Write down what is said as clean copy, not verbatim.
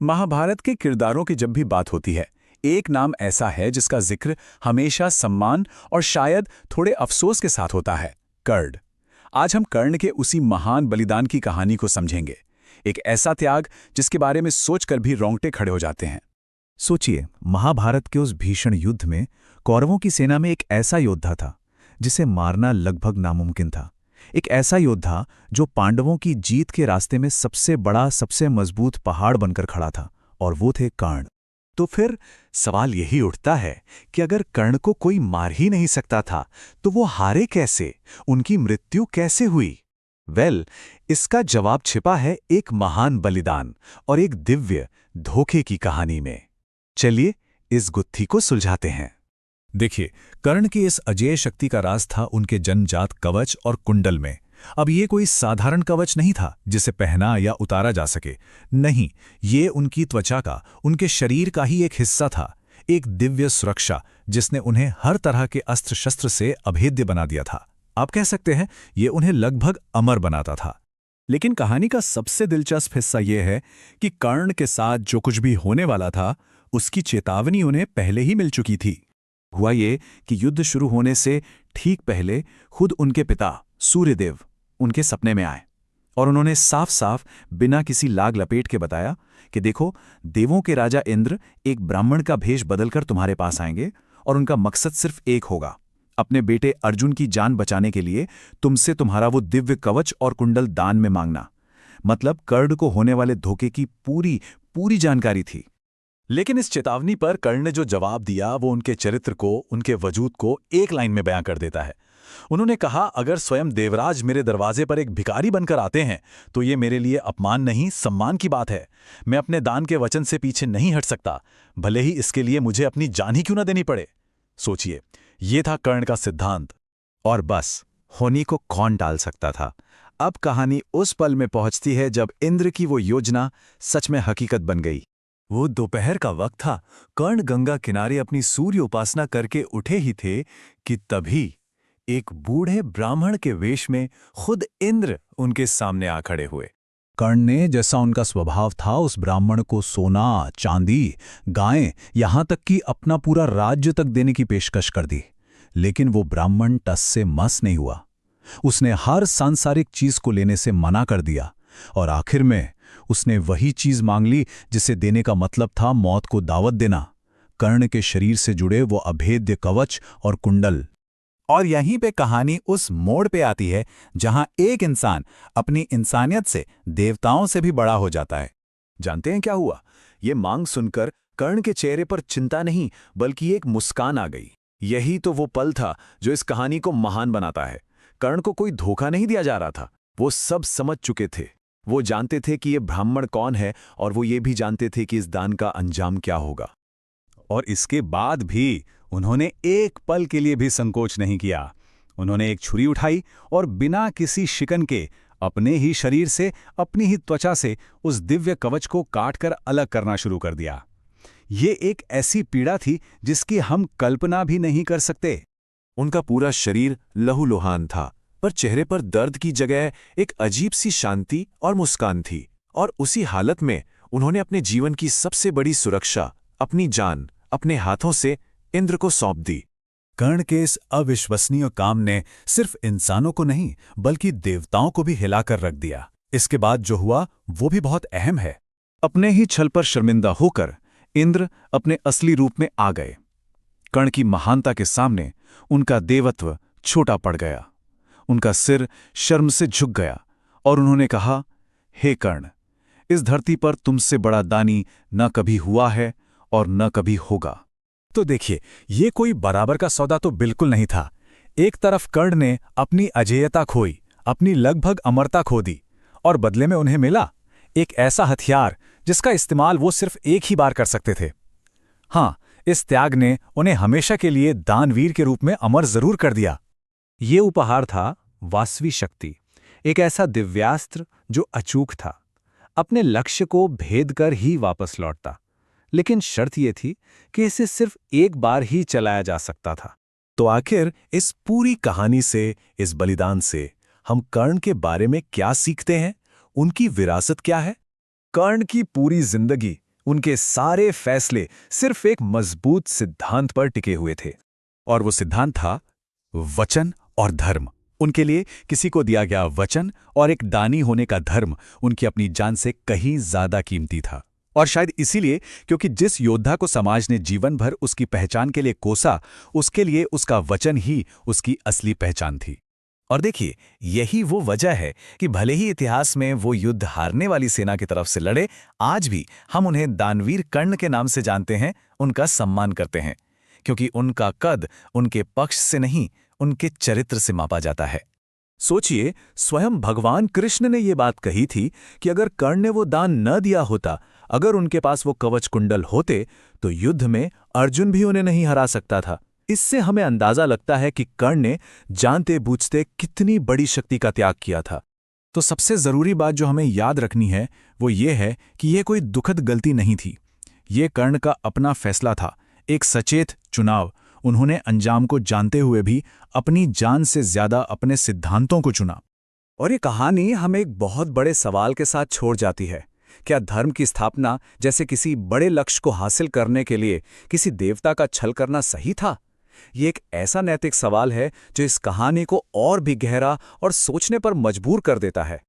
महाभारत के किरदारों की जब भी बात होती है, एक नाम ऐसा है जिसका जिक्र हमेशा सम्मान और शायद थोड़े अफसोस के साथ होता है, कर्ण। आज हम कर्ण के उसी महान बलिदान की कहानी को समझेंगे। एक ऐसा त्याग जिसके बारे में सोचकर भी रोंगटे खड़े हो जाते हैं। सोचिए, महाभारत के उस भीषण युद्ध में कौरवों की सेना में एक ऐसा योद्धा था जिसे मारना लगभग नामुमकिन था। एक ऐसा योद्धा जो पांडवों की जीत के रास्ते में सबसे बड़ा, सबसे मजबूत पहाड़ बनकर खड़ा था, और वो थे कर्ण। तो फिर सवाल यही उठता है कि अगर कर्ण को कोई मार ही नहीं सकता था तो वो हारे कैसे, उनकी मृत्यु कैसे हुई? इसका जवाब छिपा है एक महान बलिदान और एक दिव्य धोखे की कहानी में। चलिए इस गुत्थी को सुलझाते हैं। देखिए, कर्ण की इस अजेय शक्ति का राज था उनके जन्मजात कवच और कुंडल में। अब ये कोई साधारण कवच नहीं था जिसे पहना या उतारा जा सके। नहीं, ये उनकी त्वचा का, उनके शरीर का ही एक हिस्सा था। एक दिव्य सुरक्षा जिसने उन्हें हर तरह के अस्त्र शस्त्र से अभेद्य बना दिया था। आप कह सकते हैं, ये उन्हें लगभग अमर बनाता था। लेकिन कहानी का सबसे दिलचस्प हिस्सा यह है कि कर्ण के साथ जो कुछ भी होने वाला था, उसकी चेतावनी उन्हें पहले ही मिल चुकी थी। हुआ ये कि युद्ध शुरू होने से ठीक पहले खुद उनके पिता सूर्यदेव उनके सपने में आए और उन्होंने साफ साफ बिना किसी लाग लपेट के बताया कि देखो, देवों के राजा इंद्र एक ब्राह्मण का भेष बदलकर तुम्हारे पास आएंगे और उनका मकसद सिर्फ एक होगा, अपने बेटे अर्जुन की जान बचाने के लिए तुमसे तुम्हारा वो दिव्य कवच और कुंडल दान में मांगना। मतलब कर्ण को होने वाले धोखे की पूरी जानकारी थी। लेकिन इस चेतावनी पर कर्ण ने जो जवाब दिया वो उनके चरित्र को, उनके वजूद को एक लाइन में बयां कर देता है। उन्होंने कहा, अगर स्वयं देवराज मेरे दरवाजे पर एक भिखारी बनकर आते हैं तो ये मेरे लिए अपमान नहीं, सम्मान की बात है। मैं अपने दान के वचन से पीछे नहीं हट सकता, भले ही इसके लिए मुझे अपनी जान ही क्यों न देनी पड़े। सोचिए, ये था कर्ण का सिद्धांत। और बस होनी को कौन टाल सकता था। अब कहानी उस पल में पहुंचती है जब इंद्र की वो योजना सच में हकीकत बन गई। वो दोपहर का वक्त था। कर्ण गंगा किनारे अपनी सूर्य उपासना करके उठे ही थे कि तभी एक बूढ़े ब्राह्मण के वेश में खुद इंद्र उनके सामने आ खड़े हुए। कर्ण ने, जैसा उनका स्वभाव था, उस ब्राह्मण को सोना, चांदी, गायें, यहां तक कि अपना पूरा राज्य तक देने की पेशकश कर दी। लेकिन वो ब्राह्मण टस से मस नहीं हुआ। उसने हर सांसारिक चीज को लेने से मना कर दिया और आखिर में उसने वही चीज मांग ली जिसे देने का मतलब था मौत को दावत देना, कर्ण के शरीर से जुड़े वो अभेद्य कवच और कुंडल। और यहीं पे कहानी उस मोड़ पे आती है जहां एक इंसान अपनी इंसानियत से देवताओं से भी बड़ा हो जाता है। जानते हैं क्या हुआ? ये मांग सुनकर कर्ण के चेहरे पर चिंता नहीं बल्कि एक मुस्कान आ गई। यही तो वो पल था जो इस कहानी को महान बनाता है। कर्ण को कोई धोखा नहीं दिया जा रहा था, वो सब समझ चुके थे। वो जानते थे कि ये ब्राह्मण कौन है और वो ये भी जानते थे कि इस दान का अंजाम क्या होगा। और इसके बाद भी उन्होंने एक पल के लिए भी संकोच नहीं किया। उन्होंने एक छुरी उठाई और बिना किसी शिकन के अपने ही शरीर से, अपनी ही त्वचा से उस दिव्य कवच को काटकर अलग करना शुरू कर दिया। ये एक ऐसी पीड़ा थी जिसकी हम कल्पना भी नहीं कर सकते। उनका पूरा शरीर लहूलुहान था, पर चेहरे पर दर्द की जगह एक अजीब सी शांति और मुस्कान थी। और उसी हालत में उन्होंने अपने जीवन की सबसे बड़ी सुरक्षा, अपनी जान, अपने हाथों से इंद्र को सौंप दी। कर्ण के इस अविश्वसनीय काम ने सिर्फ इंसानों को नहीं बल्कि देवताओं को भी हिलाकर रख दिया। इसके बाद जो हुआ वो भी बहुत अहम है। अपने ही छल पर शर्मिंदा होकर इंद्र अपने असली रूप में आ गए। कर्ण की महानता के सामने उनका देवत्व छोटा पड़ गया। उनका सिर शर्म से झुक गया और उन्होंने कहा, हे कर्ण, इस धरती पर तुमसे बड़ा दानी न कभी हुआ है और न कभी होगा। तो देखिए, ये कोई बराबर का सौदा तो बिल्कुल नहीं था। एक तरफ कर्ण ने अपनी अजेयता खोई, अपनी लगभग अमरता खो दी, और बदले में उन्हें मिला एक ऐसा हथियार जिसका इस्तेमाल वो सिर्फ एक ही बार कर सकते थे। हाँ, इस त्याग ने उन्हें हमेशा के लिए दानवीर के रूप में अमर जरूर कर दिया। ये उपहार था वासवी शक्ति, एक ऐसा दिव्यास्त्र जो अचूक था, अपने लक्ष्य को भेद कर ही वापस लौटता। लेकिन शर्त यह थी कि इसे सिर्फ एक बार ही चलाया जा सकता था। तो आखिर इस पूरी कहानी से, इस बलिदान से हम कर्ण के बारे में क्या सीखते हैं? उनकी विरासत क्या है? कर्ण की पूरी जिंदगी उनके सारे फैसले सिर्फ एक मजबूत सिद्धांत पर टिके हुए थे। और वो सिद्धांत था वचन और धर्म। उनके लिए किसी को दिया गया वचन और एक दानी होने का धर्म उनकी अपनी जान से कहीं ज्यादा कीमती था। और शायद इसीलिए, क्योंकि जिस योद्धा को समाज ने जीवन भर उसकी पहचान के लिए कोसा, उसके लिए उसका वचन ही उसकी असली पहचान थी। और देखिए, यही वो वजह है कि भले ही इतिहास में वो युद्ध हारने वाली सेना की तरफ से लड़े, आज भी हम उन्हें दानवीर कर्ण के नाम से जानते हैं, उनका सम्मान करते हैं, क्योंकि उनका कद उनके पक्ष से नहीं, उनके चरित्र से मापा जाता है। सोचिए, स्वयं भगवान कृष्ण ने ये बात कही थी कि अगर कर्ण ने वो दान न दिया होता, अगर उनके पास वो कवच कुंडल होते, तो युद्ध में अर्जुन भी उन्हें नहीं हरा सकता था। इससे हमें अंदाजा लगता है कि कर्ण ने जानते बूझते कितनी बड़ी शक्ति का त्याग किया था। तो सबसे जरूरी बात जो हमें याद रखनी है वो ये है कि यह कोई दुखद गलती नहीं थी। ये कर्ण का अपना फैसला था, एक सचेत चुनाव। उन्होंने अंजाम को जानते हुए भी अपनी जान से ज्यादा अपने सिद्धांतों को चुना। और ये कहानी हमें एक बहुत बड़े सवाल के साथ छोड़ जाती है। क्या धर्म की स्थापना जैसे किसी बड़े लक्ष्य को हासिल करने के लिए किसी देवता का छल करना सही था? ये एक ऐसा नैतिक सवाल है जो इस कहानी को और भी गहरा और सोचने पर मजबूर कर देता है।